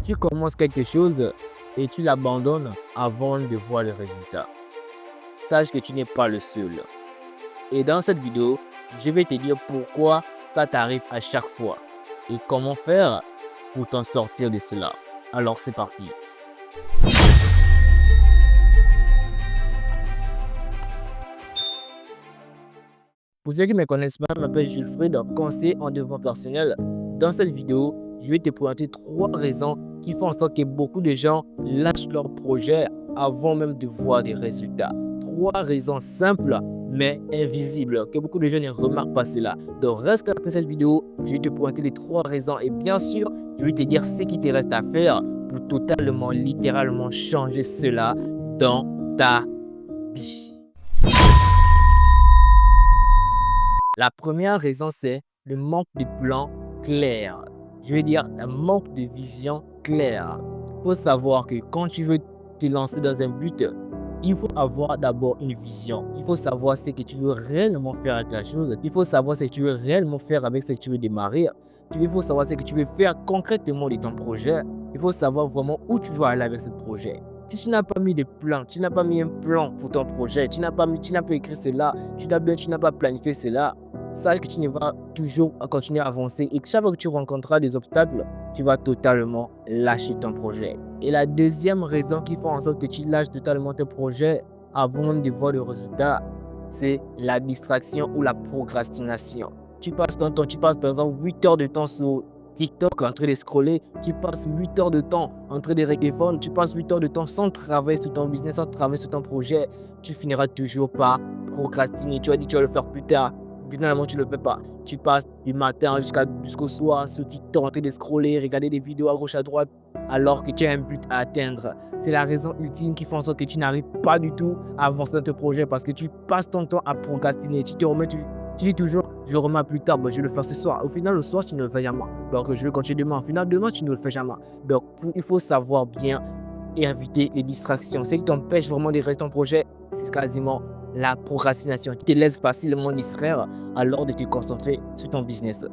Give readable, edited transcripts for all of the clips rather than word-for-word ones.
Tu commences quelque chose et tu l'abandonnes avant de voir le résultat. Sache que tu n'es pas le seul. Et dans cette vidéo, je vais te dire pourquoi ça t'arrive à chaque fois et comment faire pour t'en sortir de cela. Alors c'est parti. Pour ceux qui ne me connaissent pas, je m'appelle Jules Fred, conseiller en développement personnel. Dans cette vidéo, je vais te présenter 3 raisons qui font en sorte que beaucoup de gens lâchent leur projet avant même de voir des résultats. 3 raisons simples mais invisibles que beaucoup de gens ne remarquent pas cela. Donc reste après cette vidéo, je vais te présenter les 3 raisons et bien sûr, je vais te dire ce qui te reste à faire pour totalement, littéralement changer cela dans ta vie. La première raison, c'est le manque de plan clair. Je veux dire, un manque de vision claire. Il faut savoir que quand tu veux te lancer dans un but, il faut avoir d'abord une vision. Il faut savoir ce que tu veux réellement faire avec la chose. Il faut savoir ce que tu veux réellement faire avec ce que tu veux démarrer. Il faut savoir ce que tu veux faire concrètement de ton projet. Il faut savoir vraiment où tu veux aller avec ce projet. Si tu n'as pas mis de plan, tu n'as pas mis un plan pour ton projet, tu n'as pas écrit cela, tu n'as pas planifié cela, sache que tu ne vas toujours continuer à avancer et que chaque fois que tu rencontreras des obstacles, tu vas totalement lâcher ton projet. Et la deuxième raison qui fait en sorte que tu lâches totalement ton projet avant de voir le résultat, c'est la distraction ou la procrastination. Tu passes ton temps, tu passes par exemple 8 heures de temps sur TikTok en train de scroller, tu passes 8 heures de temps en train de répondre, tu passes 8 heures de temps sans travailler sur ton business, sans travailler sur ton projet, tu finiras toujours par procrastiner. Tu as dit que tu vas le faire plus tard, finalement tu ne le fais pas. Tu passes du matin jusqu'au soir sur TikTok en train de scroller, regarder des vidéos à gauche à droite alors que tu as un but à atteindre. C'est la raison ultime qui fait en sorte que tu n'arrives pas du tout à avancer dans ton projet parce que tu passes ton temps à procrastiner. Tu dis toujours, je remets plus tard, je vais le faire ce soir. Au final, le soir, tu ne le fais jamais. Donc, je vais continuer demain. Au final, demain, tu ne le fais jamais. Donc, il faut savoir bien éviter les distractions. Ce qui t'empêche vraiment de rester en projet, c'est quasiment la procrastination. Tu te laisses facilement distraire alors de te concentrer sur ton business.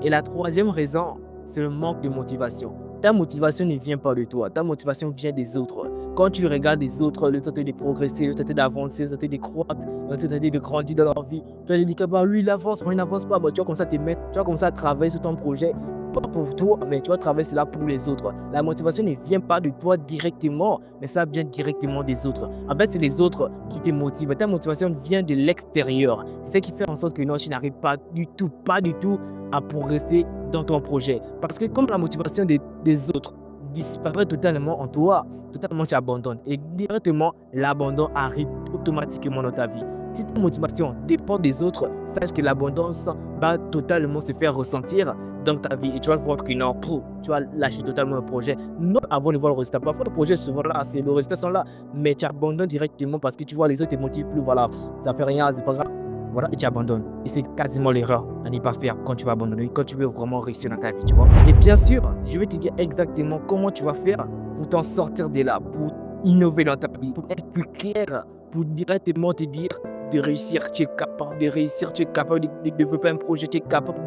Et la troisième raison, c'est le manque de motivation. Ta motivation ne vient pas de toi, ta motivation vient des autres. Quand tu regardes les autres, le tentent de progresser, le tentent d'avancer, le tentent de croître, le tentent de grandir dans leur vie, tu vas te dire que lui il avance, moi il n'avance pas, tu vas commencer à te mettre, tu vas commencer à travailler sur ton projet, pas pour toi, mais tu vas travailler cela pour les autres. La motivation ne vient pas de toi directement, mais ça vient directement des autres. En fait, c'est les autres qui te motivent. Ta motivation vient de l'extérieur. C'est ce qui fait en sorte que non, tu n'arrives pas du tout à progresser dans ton projet. Parce que comme la motivation des autres disparaît totalement en toi, totalement tu abandonnes. Et directement, l'abandon arrive automatiquement dans ta vie. Si ta motivation dépend des autres, sache que l'abondance va totalement se faire ressentir dans ta vie. Et tu vas voir que non, tu vas lâcher totalement le projet. Non avant de voir le résultat. Parfois, le projet est souvent là, les résultats sont là, mais tu abandonnes directement parce que tu vois les autres ne te motivent plus. Voilà, ça fait rien, c'est pas grave. Voilà, et tu abandonnes. Et c'est quasiment l'erreur à ne pas faire quand tu vas abandonner, quand tu veux vraiment réussir dans ta vie, tu vois. Et bien sûr, je vais te dire exactement comment tu vas faire pour t'en sortir de là, pour innover dans ta vie, pour être plus clair, pour directement te dire de réussir, tu es capable de réussir, tu es capable de développer un projet, tu es capable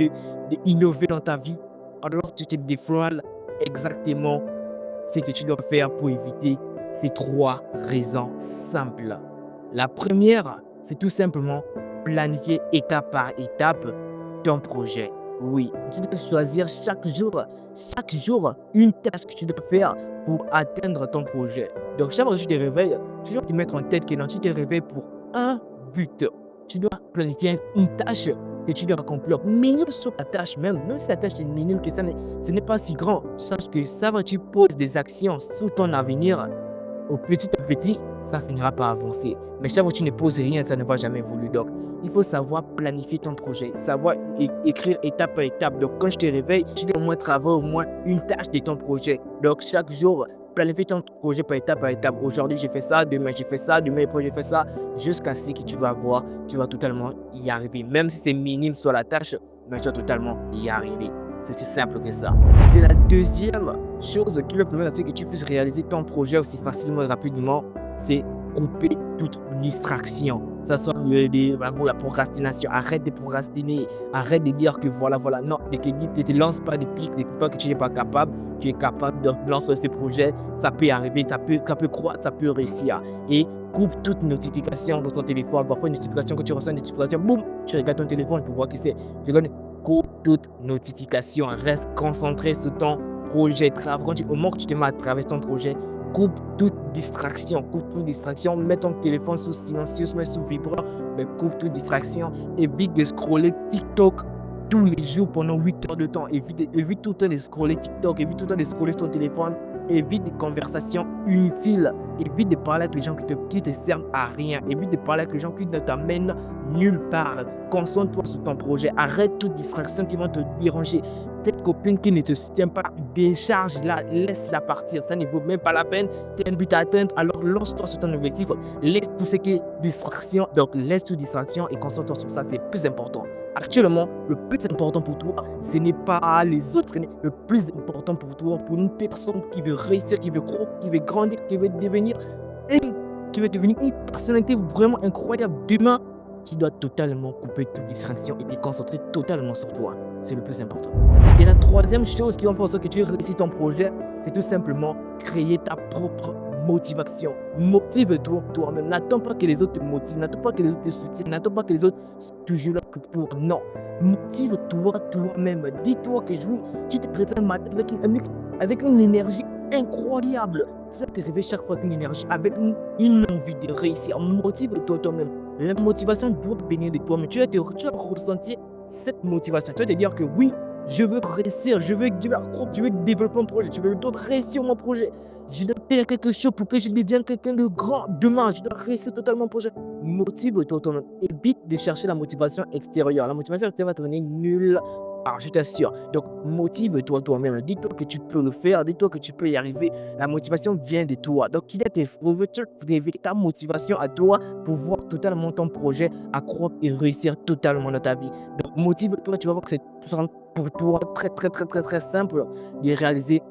d'innover dans ta vie. Alors tu te dévoiles exactement ce que tu dois faire pour éviter ces 3 raisons simples. La première, c'est tout simplement planifier étape par étape ton projet. Oui, tu dois choisir chaque jour une tâche que tu dois faire pour atteindre ton projet. Donc chaque fois que tu te réveilles, tu dois te mettre en tête que non, tu te réveilles pour un but. Tu dois planifier une tâche que tu dois accomplir. Minime sur ta tâche même si la tâche est minime, que ce n'est pas si grand. Sache que ça va, tu poses des actions sur ton avenir. Au petit à petit, ça finira par avancer. Mais chaque fois que tu ne poses rien, ça ne va jamais évoluer. Donc, il faut savoir planifier ton projet, savoir écrire étape par étape. Donc, quand je te réveille, tu dois au moins travailler au moins une tâche de ton projet. Donc, chaque jour, planifie ton projet par étape. Aujourd'hui, j'ai fait ça, demain, j'ai fait ça, demain, j'ai fait ça, jusqu'à ce que tu vas voir, tu vas totalement y arriver. Même si c'est minime sur la tâche, mais tu vas totalement y arriver. C'est aussi simple que ça. Et la deuxième chose qui va permettre que tu puisses réaliser ton projet aussi facilement et rapidement, c'est couper toute distractions. Ça soit la procrastination. Arrête de procrastiner. Arrête de dire que voilà. Non, ne te lance pas de pique, ne dis pas que tu n'es pas capable. Tu es capable de lancer ce projet. Ça peut arriver, ça peut croître, ça peut réussir. Et coupe toute notification dans ton téléphone. Parfois, une notification que tu reçois, une notification, boum, tu regardes ton téléphone pour voir qui c'est. Coupe toute notification. Reste concentré sur ton projet. Au moment que tu te mets à travers ton projet, coupe toute distraction. Mets ton téléphone sous silencieux, mets sous vibreur, mais coupe toute distraction. Évite de scroller TikTok tous les jours pendant 8 heures de temps. Évite tout le temps de scroller TikTok, évite tout le temps de scroller sur ton téléphone. Évite des conversations inutiles. Évite de parler avec les gens qui te servent à rien. Évite de parler avec les gens qui ne t'amènent nulle part. Concentre-toi sur ton projet. Arrête toute distraction qui va te déranger. Cette copine qui ne te soutient pas, décharge-la, laisse-la partir. Ça ne vaut même pas la peine. Tu as un but à atteindre, alors lance-toi sur ton objectif. Laisse tout ce qui est distraction. Donc, laisse toute distraction et concentre-toi sur ça. C'est plus important. Actuellement, le plus important pour toi, ce n'est pas les autres. Le plus important pour toi, pour une personne qui veut réussir, qui veut croître, qui veut grandir, qui veut devenir une personnalité vraiment incroyable demain, tu dois totalement couper toute distraction et te concentrer totalement sur toi. C'est le plus important. Et la troisième chose qui va faire en sorte que tu réussis ton projet, c'est tout simplement créer ta propre motivation. Motive-toi toi-même. N'attends pas que les autres te motivent. N'attends pas que les autres te soutiennent. N'attends pas que les autres soient toujours là pour. Non. Motive-toi toi-même. Dis-toi que tu te présentes un matin avec une énergie incroyable. Tu vas te réveiller chaque fois avec une énergie, avec une envie de réussir. Motive-toi toi-même. La motivation doit venir de toi-même. Tu vas ressentir cette motivation. Tu vas te dire que oui, je veux réussir, je veux développer mon projet, je veux réussir mon projet. Je dois faire quelque chose pour que je devienne quelqu'un de grand demain. Je dois réussir totalement mon projet. Motive-toi toi-même. Évite de chercher la motivation extérieure. La motivation extérieure va te donner nulle part, je t'assure. Donc, motive-toi toi-même. Dis-toi que tu peux le faire. Dis-toi que tu peux y arriver. La motivation vient de toi. Donc, il y a ta motivation à toi pour voir totalement ton projet accroître et réussir totalement dans ta vie. Donc, motive-toi. Tu vas voir que c'est pour toi très simple de réaliser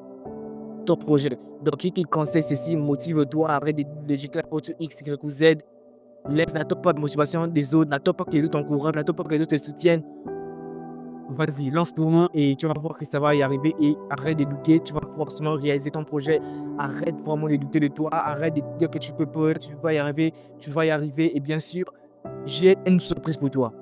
ton projet. Donc, il conseille ceci, motive-toi, arrête de jeter la faute sur X, Y ou Z. N'attends pas de motivation des autres, n'attends pas que les autres t'encouragent, n'attends pas que les autres te soutiennent. Vas-y, lance-toi et tu vas voir que ça va y arriver et arrête de douter, tu vas forcément réaliser ton projet. Arrête vraiment de douter de toi, arrête de dire que tu peux pas, tu vas y arriver et bien sûr, j'ai une surprise pour toi.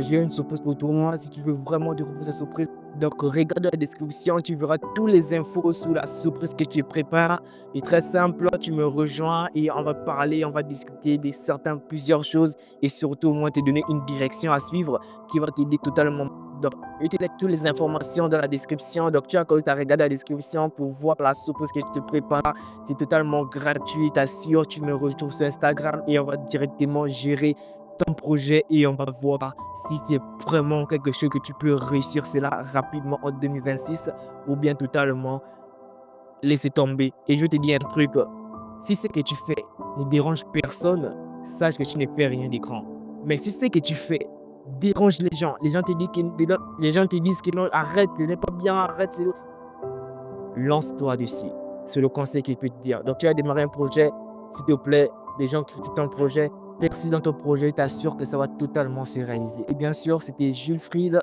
J'ai une surprise pour toi si tu veux vraiment découvrir cette surprise. Donc, regarde la description, tu verras toutes les infos sur la surprise que tu prépares. C'est très simple, tu me rejoins et on va parler, on va discuter de plusieurs choses et surtout, moi, te donner une direction à suivre qui va t'aider totalement. Donc, je te laisse toutes les informations dans la description. Donc, tu as qu'à regarder la description pour voir la surprise que je te prépare. C'est totalement gratuit, t'assure. Tu me retrouves sur Instagram et on va directement gérer ton projet et on va voir si c'est vraiment quelque chose que tu peux réussir cela rapidement en 2026 ou bien totalement laisser tomber. Et je te dis un truc, si ce que tu fais ne dérange personne, sache que tu ne fais rien de grand. Mais si ce que tu fais dérange les gens te disent que non, arrête, ce n'est pas bien, arrête, lance-toi dessus. C'est le conseil qu'il peut te dire. Donc tu as démarré un projet, s'il te plaît, les gens critiquent ton projet, persil dans ton projet, t'assure que ça va totalement se réaliser. Et bien sûr, c'était Jules Fried.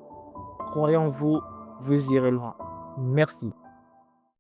Croyez en vous, vous irez loin. Merci.